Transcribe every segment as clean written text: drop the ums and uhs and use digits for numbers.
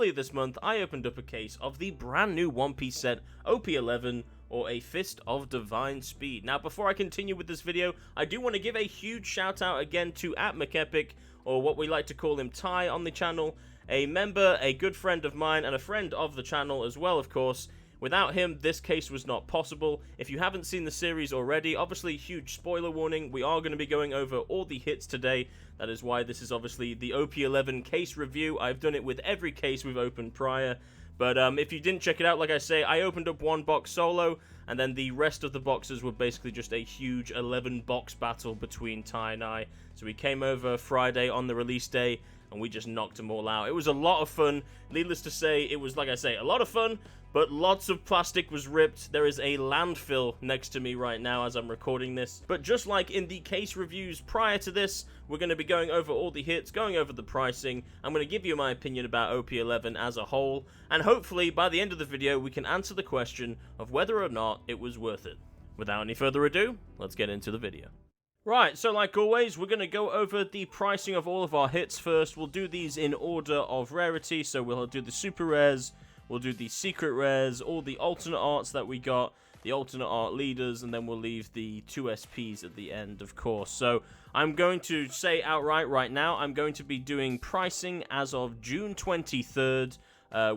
earlier this month, I opened up a case of the brand new One Piece set, OP-11, or A Fist of Divine Speed. Now, before I continue with this video, I do want to give a huge shout out again to @McEpic, or what we like to call him, Ty, on the channel. A member, a good friend of mine, and a friend of the channel as well, of course. Without him, this case was not possible. If you haven't seen the series already, obviously, huge spoiler warning, we are going to be going over all the hits today. That is why this is obviously the OP-11 case review. I've done it with every case we've opened prior. But if you didn't check it out, like I say, I opened up one box solo, and then the rest of the boxes were basically just a huge 11-box battle between Ty and I. So we came over Friday on the release day, and we just knocked them all out. It was a lot of fun. Needless to say, it was, like I say, a lot of fun, but lots of plastic was ripped. There is a landfill next to me right now as I'm recording this. But just like in the case reviews prior to this, we're going to be going over all the hits, going over the pricing. I'm going to give you my opinion about OP-11 as a whole, and hopefully by the end of the video, we can answer the question of whether or not it was worth it. Without any further ado, let's get into the video. Right, so like always, we're going to go over the pricing of all of our hits first. We'll do these in order of rarity, so we'll do the super rares, we'll do the secret rares, all the alternate arts that we got, the alternate art leaders, and then we'll leave the 2 SPs at the end, of course. So I'm going to say outright right now, I'm going to be doing pricing as of June 23rd,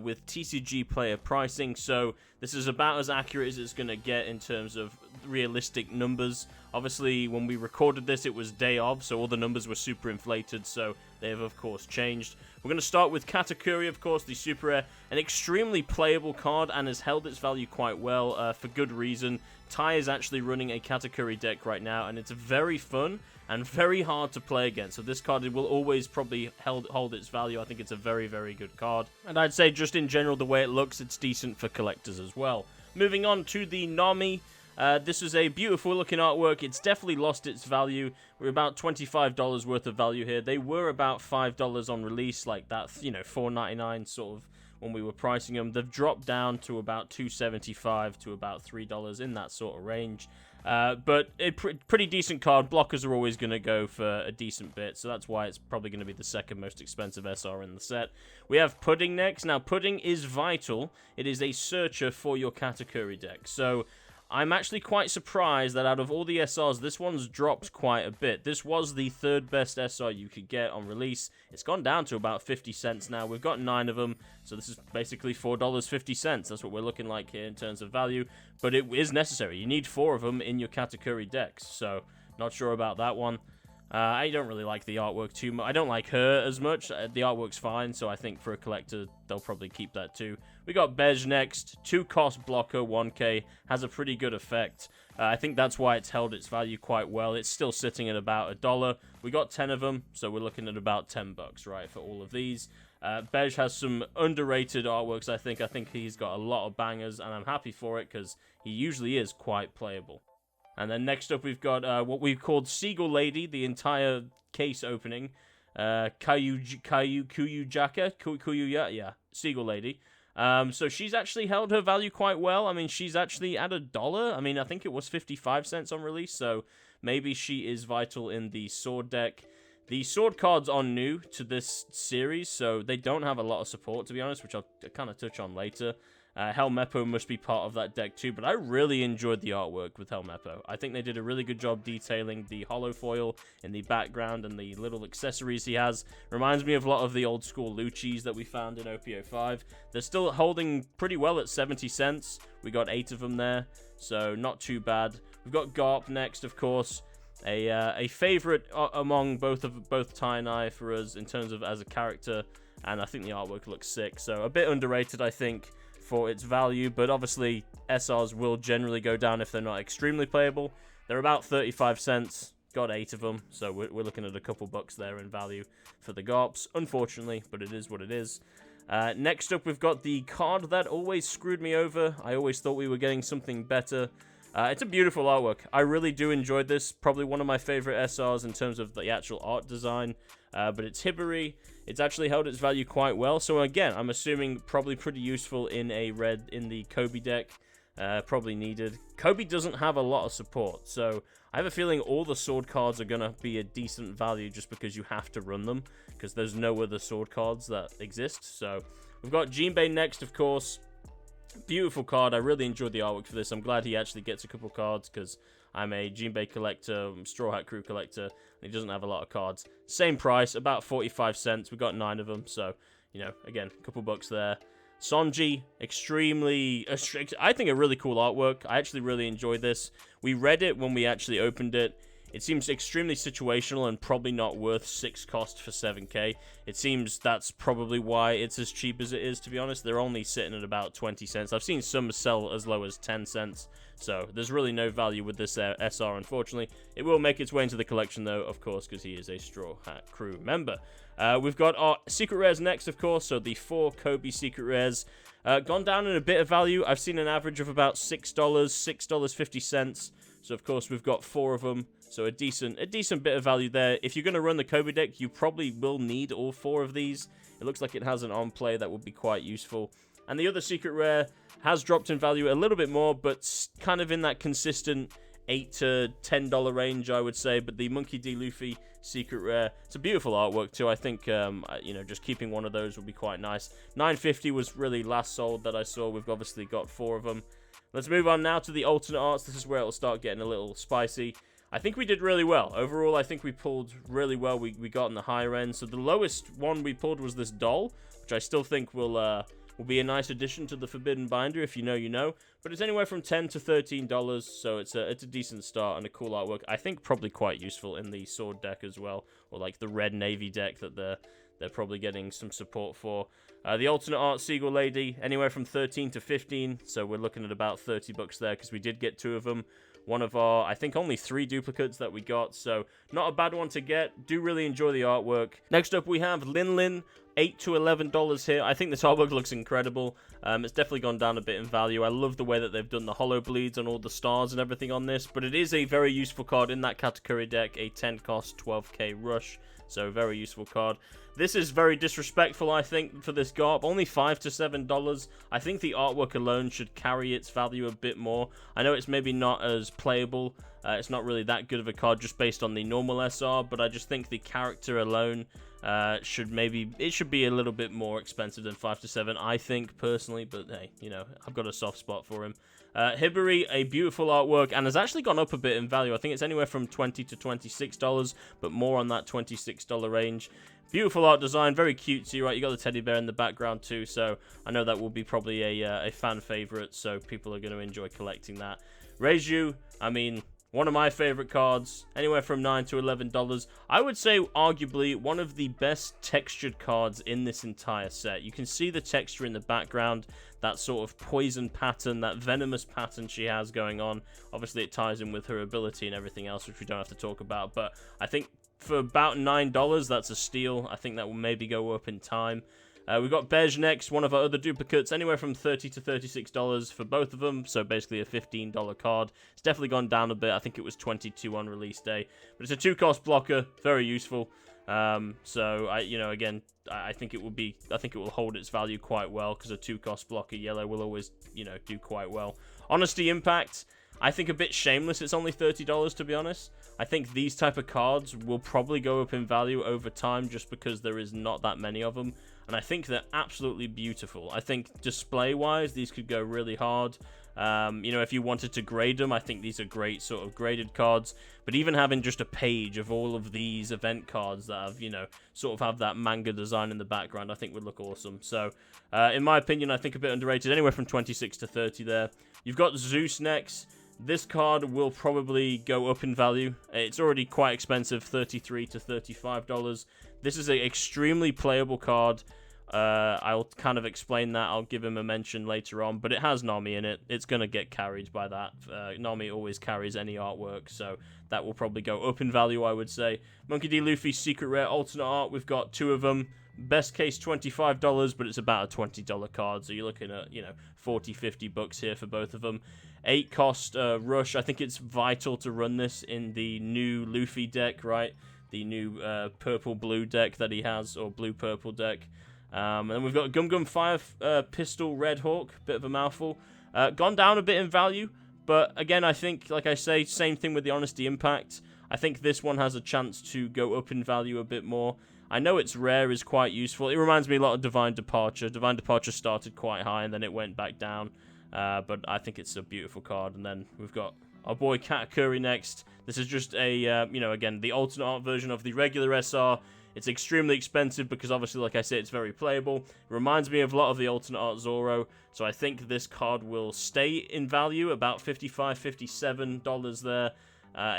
with TCG player pricing, so this is about as accurate as it's going to get in terms of realistic numbers. Obviously, when we recorded this, it was day of, so all the numbers were super inflated, so they have, of course, changed. We're going to start with Katakuri, of course, the super rare, an extremely playable card, and has held its value quite well, for good reason. Ty is actually running a Katakuri deck right now, and it's very fun and very hard to play against. So this card will always probably hold its value. I think it's a very, very good card. And I'd say just in general, the way it looks, it's decent for collectors as well. Moving on to the Nami. This is a beautiful looking artwork. It's definitely lost its value. We're about $25 worth of value here. They were about $5 on release, like that, you know, $4.99 sort of when we were pricing them. They've dropped down to about $2.75 to about $3 in that sort of range. But a pretty decent card. Blockers are always going to go for a decent bit, so that's why it's probably going to be the second most expensive SR in the set. We have Pudding next. Now, Pudding is vital. It is a searcher for your Katakuri deck. So I'm actually quite surprised that out of all the SRs, this one's dropped quite a bit. This was the third best SR you could get on release. It's gone down to about 50 cents now. We've got 9 of them, so this is basically $4.50. That's what we're looking like here in terms of value, but it is necessary. You need 4 of them in your Katakuri decks, so not sure about that one. I don't really like the artwork too much. I don't like her as much. The artwork's fine, so I think for a collector, they'll probably keep that too. We got Bej next. 2-cost blocker, 1k. Has a pretty good effect. I think that's why it's held its value quite well. It's still sitting at about $1. We got 10 of them, so we're looking at about $10, right, for all of these. Bej has some underrated artworks, I think. I think he's got a lot of bangers, and I'm happy for it, because he usually is quite playable. And then next up, we've got what we've called Seagull Lady, the entire case opening. Kuyujaka, yeah, Seagull Lady. So she's actually held her value quite well. I mean, she's actually at $1. I mean, I think it was 55 cents on release, so maybe she is vital in the sword deck. The sword cards are new to this series, so they don't have a lot of support, to be honest, which I'll kind of touch on later. Helmeppo must be part of that deck too, but I really enjoyed the artwork with Helmeppo. I think they did a really good job detailing the hollow foil in the background and the little accessories he has. Reminds me of a lot of the old school Luccis that we found in OP-05. They're still holding pretty well at 70 cents. We got 8 of them there, so not too bad. We've got Garp next, of course. A favorite among both Ty and I for us in terms of as a character, and I think the artwork looks sick. So a bit underrated, I think, for its value, but obviously SRs will generally go down if they're not extremely playable. They're about 35 cents, got 8 of them, so we're looking at a couple bucks there in value for the Garps, unfortunately, but it is what it is. Next up, we've got the card that always screwed me over. I always thought we were getting something better. It's a beautiful artwork. I really do enjoy this. Probably one of my favorite SRs in terms of the actual art design. But it's Hibari. It's actually held its value quite well. So again, I'm assuming probably pretty useful in a red in the Kobe deck. Probably needed. Kobe doesn't have a lot of support, so I have a feeling all the sword cards are going to be a decent value just because you have to run them, because there's no other sword cards that exist. So we've got Jinbei next, of course. Beautiful card. I really enjoyed the artwork for this. I'm glad he actually gets a couple cards, because I'm a Jinbei collector, Straw Hat Crew collector, and he doesn't have a lot of cards. Same price, about 45 cents. We got 9 of them, so, you know, again, a couple bucks there. Sonji, extremely, I think a really cool artwork. I actually really enjoyed this. We read it when we actually opened it. It seems extremely situational and probably not worth 6 cost for 7k. It seems that's probably why it's as cheap as it is, to be honest. They're only sitting at about 20 cents. I've seen some sell as low as 10 cents. So there's really no value with this SR, unfortunately. It will make its way into the collection, though, of course, because he is a Straw Hat Crew member. We've got our secret rares next, of course. So the 4 Kobe secret rares. Gone down in a bit of value. I've seen an average of about $6, $6.50. So, of course, we've got 4 of them. So a decent bit of value there. If you're going to run the Kobe deck, you probably will need all 4 of these. It looks like it has an on-play that would be quite useful. And the other secret rare has dropped in value a little bit more, but kind of in that consistent $8 to $10 range, I would say. But the Monkey D. Luffy secret rare, it's a beautiful artwork too. I think, you know, just keeping one of those would be quite nice. $9.50 was really last sold that I saw. We've obviously got 4 of them. Let's move on now to the alternate arts. This is where it'll start getting a little spicy. I think we did really well. Overall, I think we pulled really well. We got in the higher end. So the lowest one we pulled was this doll, which I still think will be a nice addition to the Forbidden Binder. If you know, you know. But it's anywhere from $10 to $13, so it's a decent start and a cool artwork. I think probably quite useful in the sword deck as well, or like the red navy deck that they're probably getting some support for. The alternate art Seagull Lady, anywhere from 13 to 15, so we're looking at about 30 bucks there, because we did get 2 of them. One of our, I think, only 3 duplicates that we got, so not a bad one to get. Do really enjoy the artwork. Next up, we have Lin Lin, $8 to $11 here. I think this artwork looks incredible. It's definitely gone down a bit in value. I love the way that they've done the hollow bleeds on all the stars and everything on this, but it is a very useful card in that Katakuri deck, a 10 cost, 12k rush, so very useful card. This is very disrespectful, I think, for this GARP. Only $5 to $7. I think the artwork alone should carry its value a bit more. I know it's maybe not as playable. It's not really that good of a card just based on the normal SR, but I just think the character alone should be a little bit more expensive than 5 to 7, I think, personally. But hey, you know, I've got a soft spot for him. Hibari, a beautiful artwork, and has actually gone up a bit in value. I think it's anywhere from $20 to $26, but more on that $26 range. Beautiful art design, very cutesy, right? You got the teddy bear in the background too, so I know that will be probably a fan favorite, so people are going to enjoy collecting that. Reiju, I mean, one of my favorite cards, anywhere from $9 to $11. I would say arguably one of the best textured cards in this entire set. You can see the texture in the background, that sort of poison pattern, that venomous pattern she has going on. Obviously it ties in with her ability and everything else, which we don't have to talk about, but I think for about $9, that's a steal. I think that will maybe go up in time. We've got Bej next, one of our other duplicates, anywhere from $30 to $36 for both of them, so basically a $15 card. It's definitely gone down a bit. I think it was $22 on release day, but it's a 2-cost blocker, very useful. So I think it will hold its value quite well, because a 2-cost blocker yellow will always, you know, do quite well. Honesty Impact, I think a bit shameless. It's only $30, to be honest. I think these type of cards will probably go up in value over time just because there is not that many of them. And I think they're absolutely beautiful. I think display-wise, these could go really hard. You know, if you wanted to grade them, I think these are great sort of graded cards. But even having just a page of all of these event cards that have, you know, sort of have that manga design in the background, I think would look awesome. So, in my opinion, I think a bit underrated. Anywhere from 26 to 30 there. You've got Zeus next. This card will probably go up in value. It's already quite expensive, $33 to $35. This is an extremely playable card. I'll kind of explain that. I'll give him a mention later on, but it has Nami in it. It's going to get carried by that. Nami always carries any artwork, so that will probably go up in value, I would say. Monkey D. Luffy Secret Rare Alternate Art, we've got 2 of them. Best case $25, but it's about a $20 card, so you're looking at, you know, 40, 50 bucks here for both of them. 8 cost Rush. I think it's vital to run this in the new Luffy deck, right? The new purple-blue deck that he has, or blue-purple deck. And then we've got Gum Gum Fire Pistol Red Hawk, bit of a mouthful. Gone down a bit in value, but again, I think, like I say, same thing with the Honesty Impact. I think this one has a chance to go up in value a bit more. I know its rare is quite useful. It reminds me a lot of Divine Departure. Divine Departure started quite high and then it went back down. But I think it's a beautiful card. And then we've got our boy Katakuri next. This is just a, you know, again, the alternate art version of the regular SR. It's extremely expensive because obviously, like I said, it's very playable. It reminds me of a lot of the alternate art Zoro. So I think this card will stay in value, about $55, $57 there.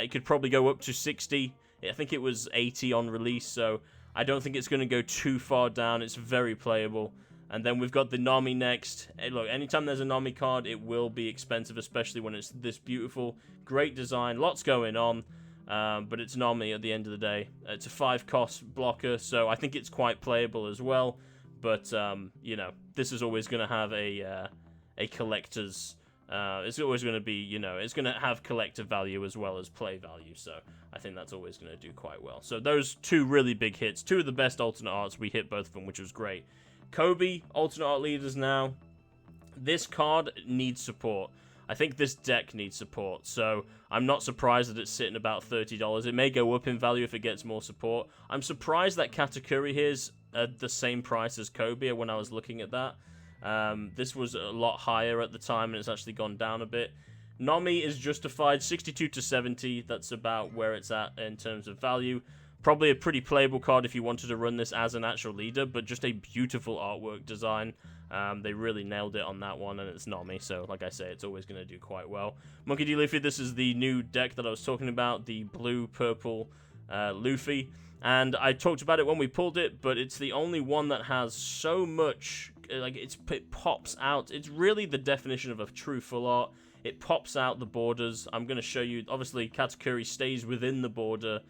It could probably go up to 60. I think it was 80 on release, so I don't think it's going to go too far down. It's very playable. And then we've got the Nami next. Hey, look, anytime there's a Nami card, it will be expensive, especially when it's this beautiful. Great design, lots going on, but it's Nami at the end of the day. It's a 5-cost blocker, so I think it's quite playable as well. But, you know, this is always going to have a collector's... it's always going to be, you know, it's going to have collector value as well as play value, so I think that's always going to do quite well. So those two really big hits, two of the best alternate arts, we hit both of them, which was great. Kobe, alternate art leaders now. This card needs support. I think this deck needs support, so I'm not surprised that it's sitting about $30. It may go up in value if it gets more support. I'm surprised that Katakuri here is at the same price as Kobe when I was looking at that. This was a lot higher at the time, and it's actually gone down a bit. Nami is justified, 62 to 70. That's about where it's at in terms of value. Probably a pretty playable card if you wanted to run this as an actual leader, but just a beautiful artwork design. They really nailed it on that one, and it's Nami, so like I say, it's always going to do quite well. Monkey D. Luffy, this is the new deck that I was talking about, the blue-purple Luffy. And I talked about it when we pulled it, but it's the only one that has so much, like, it pops out. It's really the definition of a true full art. It pops out the borders. I'm going to show you, obviously, Katakuri stays within the border.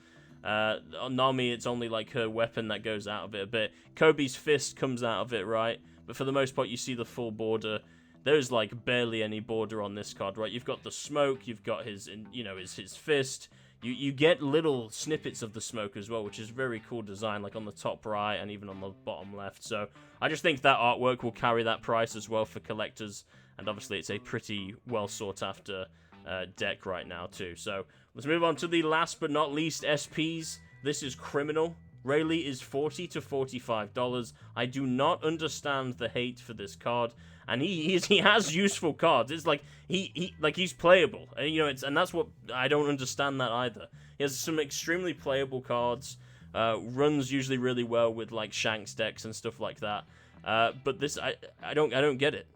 On Nami, it's only, like, her weapon that goes out of it a bit. Kobe's fist comes out of it, right? But for the most part, you see the full border. There's, like, barely any border on this card, right? You've got the smoke, you've got his, you know, his fist. You get little snippets of the smoke as well, which is very cool design, like on the top right and even on the bottom left. So I just think that artwork will carry that price as well for collectors, and obviously it's a pretty well sought after deck right now too. So let's move on to the last but not least SPs. This is Criminal. Rayleigh is $40 to $45. I do not understand the hate for this card, and he has useful cards. It's like he's playable, and you know and that's what I don't understand that either. He has some extremely playable cards. Runs usually really well with like Shanks decks and stuff like that. But this I don't get it.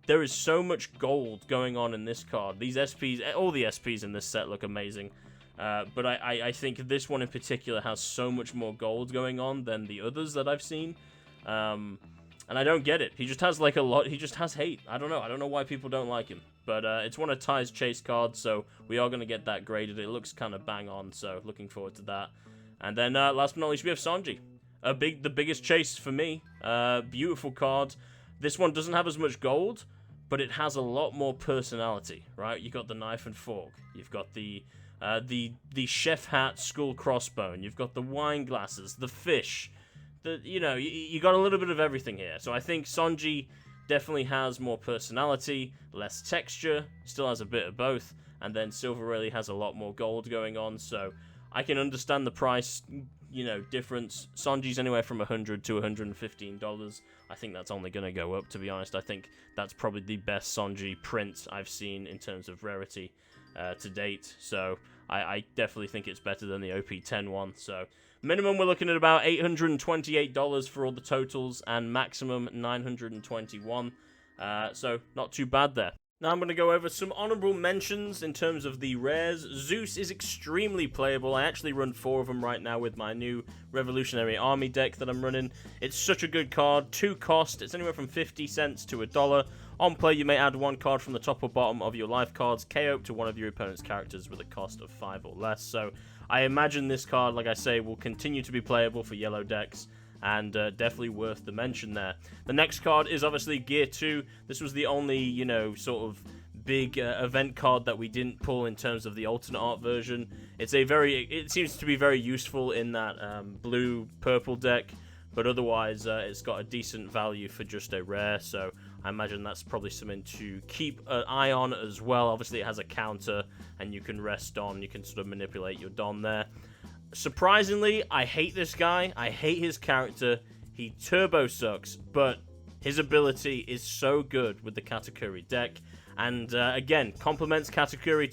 There is so much gold going on in this card. These SPs, all the SPs in this set look amazing. But I think this one in particular has so much more gold going on than the others that I've seen. And I don't get it. He just has like a lot. He just has hate. I don't know why people don't like him. But it's one of Ty's chase cards, so we are going to get that graded. It looks kind of bang on, so looking forward to that. And then last but not least, we have Sanji. The biggest chase for me. Beautiful card. This one doesn't have as much gold, but it has a lot more personality, right? You've got the knife and fork. You've got the chef hat skull crossbone. You've got the wine glasses, the fish. You got a little bit of everything here. So I think Sanji definitely has more personality, less texture, still has a bit of both, and then Silver Rayleigh has a lot more gold going on. So I can understand the price, difference. Sanji's anywhere from $100 to $115. I think that's only going to go up, to be honest. I think that's probably the best Sanji print I've seen in terms of rarity to date. So I definitely think it's better than the OP-10 one. So minimum, we're looking at about $828 for all the totals, and maximum $921. So not too bad there. Now I'm going to go over some honorable mentions in terms of the rares. Zeus is extremely playable. I actually run 4 of them right now with my new Revolutionary Army deck that I'm running. It's such a good card. 2 cost. It's anywhere from 50 cents to $1. On play, you may add 1 card from the top or bottom of your life cards, KO to one of your opponent's characters with a cost of 5 or less. So I imagine this card, like I say, will continue to be playable for yellow decks, and definitely worth the mention there. The next card is obviously Gear 2. This was the only, sort of big event card that we didn't pull in terms of the alternate art version. It seems to be very useful in that blue-purple deck, but otherwise it's got a decent value for just a rare, so I imagine that's probably something to keep an eye on as well. Obviously, it has a counter, and you can rest Don. You can sort of manipulate your Don there. Surprisingly, I hate this guy. I hate his character. He turbo sucks, but his ability is so good with the Katakuri deck. And again, complements Katakuri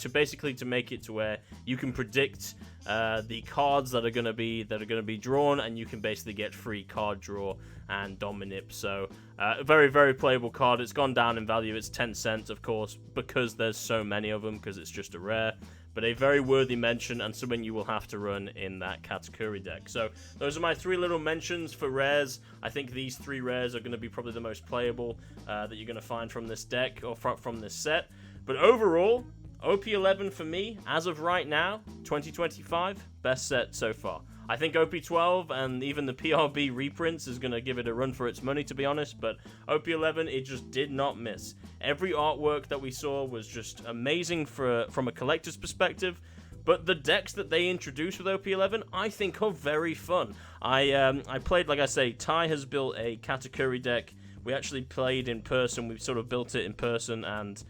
to make it to where you can predict the cards that are going to be drawn, and you can basically get free card draw and Dominip. So a very, very playable card. It's gone down in value. It's 10 cents, of course, because there's so many of them, because it's just a rare. But a very worthy mention, and something you will have to run in that Katakuri deck. So those are my 3 little mentions for rares. I think these 3 rares are going to be probably the most playable that you're going to find from this deck, or from this set. But overall, OP-11 for me, as of right now, 2025, best set so far. I think OP-12 and even the PRB reprints is going to give it a run for its money, to be honest, but OP-11, it just did not miss. Every artwork that we saw was just amazing from a collector's perspective, but the decks that they introduced with OP-11, I think are very fun. I played, like I say, Ty has built a Katakuri deck. We actually played in person. We sort of built it in person, and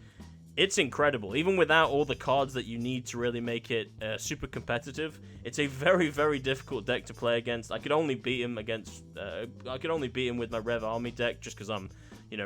it's incredible. Even without all the cards that you need to really make it super competitive, it's a very, very difficult deck to play against. I could only beat him with my Rev Army deck, just because I'm,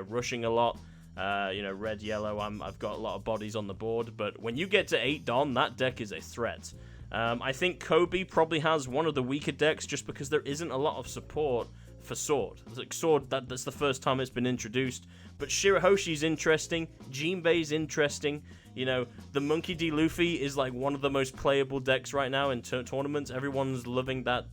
rushing a lot. Red, yellow. I've got a lot of bodies on the board. But when you get to 8 Don, that deck is a threat. I think Kobe probably has one of the weaker decks, just because there isn't a lot of support for Sword. Like Sword, that's the first time it's been introduced. But Shirahoshi's interesting. Jinbei's interesting. The Monkey D. Luffy is like one of the most playable decks right now in tournaments. Everyone's loving that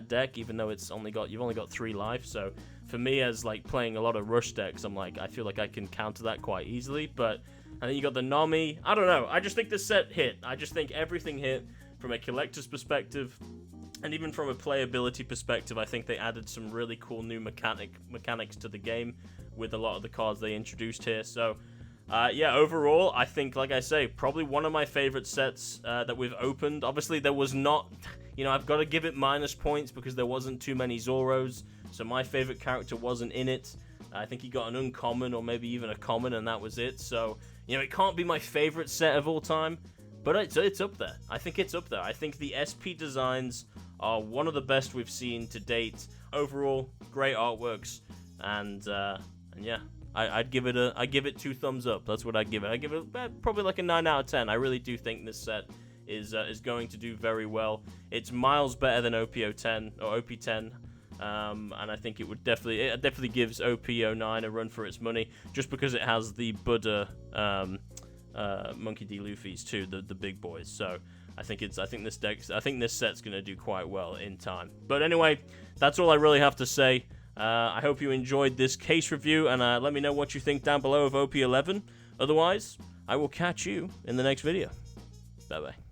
deck, even though you've only got 3 life. So for me, as like playing a lot of rush decks, I feel like I can counter that quite easily. But and then you got the Nami. I don't know. I just think this set hit. I just think everything hit from a collector's perspective. And even from a playability perspective, I think they added some really cool new mechanics to the game with a lot of the cards they introduced here. So, overall, I think, like I say, probably one of my favorite sets that we've opened. Obviously, there was not, I've got to give it minus points because there wasn't too many Zoros. So my favorite character wasn't in it. I think he got an uncommon or maybe even a common, and that was it. So, it can't be my favorite set of all time, but it's up there. I think it's up there. I think the SP designs are one of the best we've seen to date. Overall, great artworks, and yeah, I'd give it 2 thumbs up. That's what I'd give it. I give it probably like a 9 out of 10. I really do think this set is going to do very well. It's miles better than OP-10 or OP-10. And I think it definitely gives OP-09 a run for its money, just because it has the Buddha Monkey D. Luffy's too, the big boys. So I think this set's gonna do quite well in time. But anyway, that's all I really have to say. I hope you enjoyed this case review, and let me know what you think down below of OP-11. Otherwise, I will catch you in the next video. Bye bye.